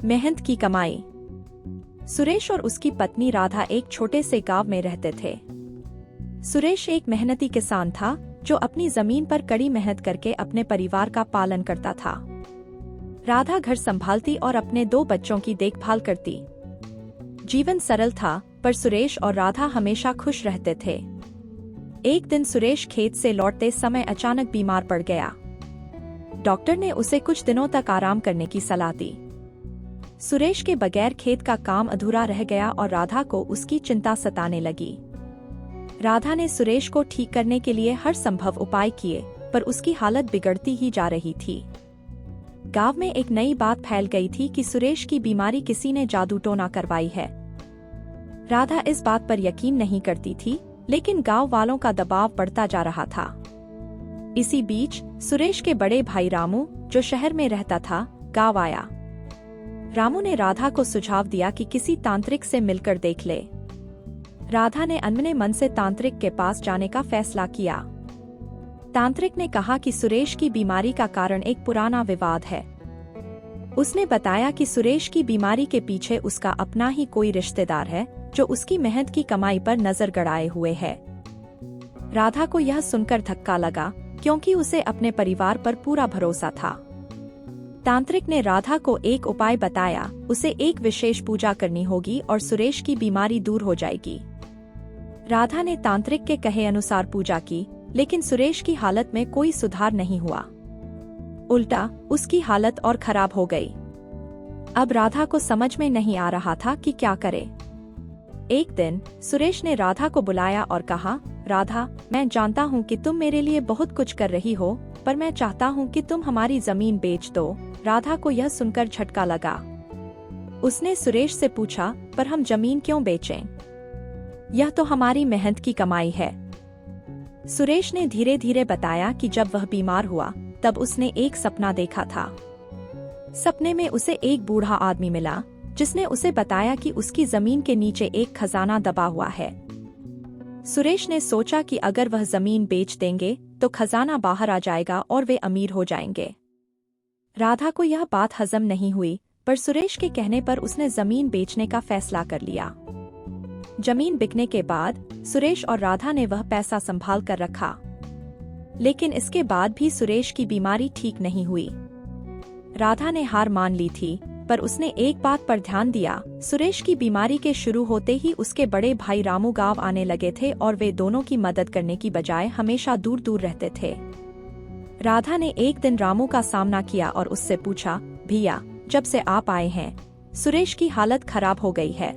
मेहनत की कमाई। सुरेश और उसकी पत्नी राधा एक छोटे से गांव में रहते थे। सुरेश एक मेहनती किसान था जो अपनी जमीन पर कड़ी मेहनत करके अपने परिवार का पालन करता था। राधा घर संभालती और अपने 2 बच्चों की देखभाल करती। जीवन सरल था, पर सुरेश और राधा हमेशा खुश रहते थे। एक दिन सुरेश खेत से लौटते समय अचानक बीमार पड़ गया। डॉक्टर ने उसे कुछ दिनों तक आराम करने की सलाह दी। सुरेश के बगैर खेत का काम अधूरा रह गया और राधा को उसकी चिंता सताने लगी। राधा ने सुरेश को ठीक करने के लिए हर संभव उपाय किए, पर उसकी हालत बिगड़ती ही जा रही थी। गांव में एक नई बात फैल गई थी कि सुरेश की बीमारी किसी ने जादू टोना करवाई है। राधा इस बात पर यकीन नहीं करती थी, लेकिन गांव वालों का दबाव बढ़ता जा रहा था। इसी बीच सुरेश के बड़े भाई रामू, जो शहर में रहता था, गांव आया। रामू ने राधा को सुझाव दिया कि किसी तांत्रिक से मिलकर देख ले। राधा ने अनमने मन से तांत्रिक के पास जाने का फैसला किया। तांत्रिक ने कहा कि सुरेश की बीमारी का कारण एक पुराना विवाद है। उसने बताया कि सुरेश की बीमारी के पीछे उसका अपना ही कोई रिश्तेदार है जो उसकी मेहनत की कमाई पर नजर गड़ाए हुए है। राधा को यह सुनकर धक्का लगा, क्योंकि उसे अपने परिवार पर पूरा भरोसा था। तांत्रिक ने राधा को एक उपाय बताया। उसे एक विशेष पूजा करनी होगी और सुरेश की बीमारी दूर हो जाएगी। राधा ने तांत्रिक के कहे अनुसार पूजा की, लेकिन सुरेश की हालत में कोई सुधार नहीं हुआ। उल्टा उसकी हालत और खराब हो गई। अब राधा को समझ में नहीं आ रहा था कि क्या करे। एक दिन सुरेश ने राधा को बुलाया और कहा, राधा, मैं जानता हूँ कि तुम मेरे लिए बहुत कुछ कर रही हो, पर मैं चाहता हूँ कि तुम हमारी जमीन बेच दो। राधा को यह सुनकर झटका लगा। उसने सुरेश से पूछा, पर हम जमीन क्यों बेचें? यह तो हमारी मेहनत की कमाई है। सुरेश ने धीरे धीरे बताया कि जब वह बीमार हुआ तब उसने एक सपना देखा था। सपने में उसे एक बूढ़ा आदमी मिला, जिसने उसे बताया कि उसकी जमीन के नीचे एक खजाना दबा हुआ है। सुरेश ने सोचा कि अगर वह जमीन बेच देंगे तो खजाना बाहर आ जाएगा और वे अमीर हो जाएंगे। राधा को यह बात हजम नहीं हुई, पर सुरेश के कहने पर उसने जमीन बेचने का फैसला कर लिया। जमीन बिकने के बाद सुरेश और राधा ने वह पैसा संभाल कर रखा, लेकिन इसके बाद भी सुरेश की बीमारी ठीक नहीं हुई। राधा ने हार मान ली थी, पर उसने एक बात पर ध्यान दिया। सुरेश की बीमारी के शुरू होते ही उसके बड़े भाई रामू गांव आने लगे थे और वे दोनों की मदद करने की बजाय हमेशा दूर दूर रहते थे। राधा ने एक दिन रामू का सामना किया और उससे पूछा, भैया, जब से आप आए हैं सुरेश की हालत खराब हो गई है।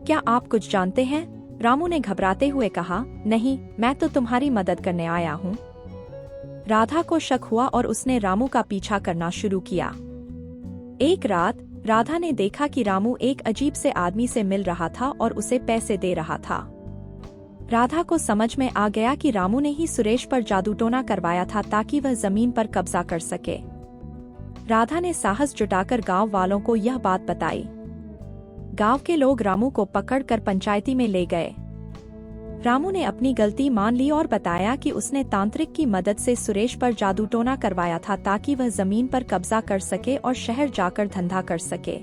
क्या आप कुछ जानते हैं? रामू ने घबराते हुए कहा, नहीं, मैं तो तुम्हारी मदद करने आया हूँ। राधा को शक हुआ और उसने रामू का पीछा करना शुरू किया। एक रात राधा ने देखा कि रामू एक अजीब से आदमी से मिल रहा था और उसे पैसे दे रहा था। राधा को समझ में आ गया कि रामू ने ही सुरेश पर जादू टोना करवाया था ताकि वह जमीन पर कब्जा कर सके। राधा ने साहस जुटाकर गांव वालों को यह बात बताई। गांव के लोग रामू को पकड़कर पंचायती में ले गए। रामू ने अपनी गलती मान ली और बताया कि उसने तांत्रिक की मदद से सुरेश पर जादू टोना करवाया था ताकि वह जमीन पर कब्जा कर सके और शहर जाकर धंधा कर सके।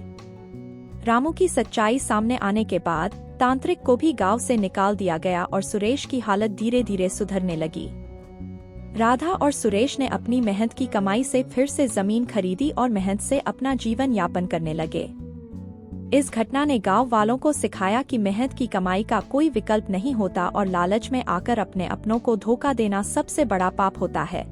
रामू की सच्चाई सामने आने के बाद तांत्रिक को भी गांव से निकाल दिया गया और सुरेश की हालत धीरे धीरे सुधरने लगी। राधा और सुरेश ने अपनी मेहनत की कमाई से फिर से जमीन खरीदी और मेहनत से अपना जीवन यापन करने लगे। इस घटना ने गांव वालों को सिखाया कि मेहनत की कमाई का कोई विकल्प नहीं होता और लालच में आकर अपने अपनों को धोखा देना सबसे बड़ा पाप होता है।